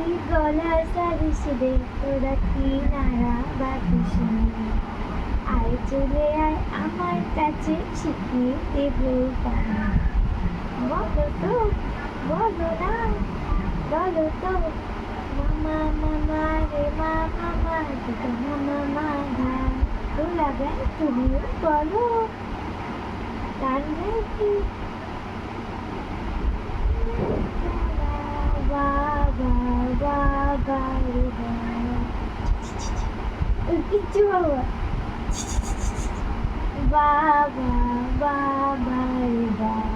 গলা সারিস রে তোরা কি নাড়া বাকি শুনে আয় চলে আয় আমার কাছে শিখিয়ে দেবো গান বলো তো বলো না বলো তো মামা মামা রে মামা মা দুটো মামা মা গান তোলা গান তুমিও বলো গান কি কিচ্ছু বাবা বাবা বাবা রে বাবা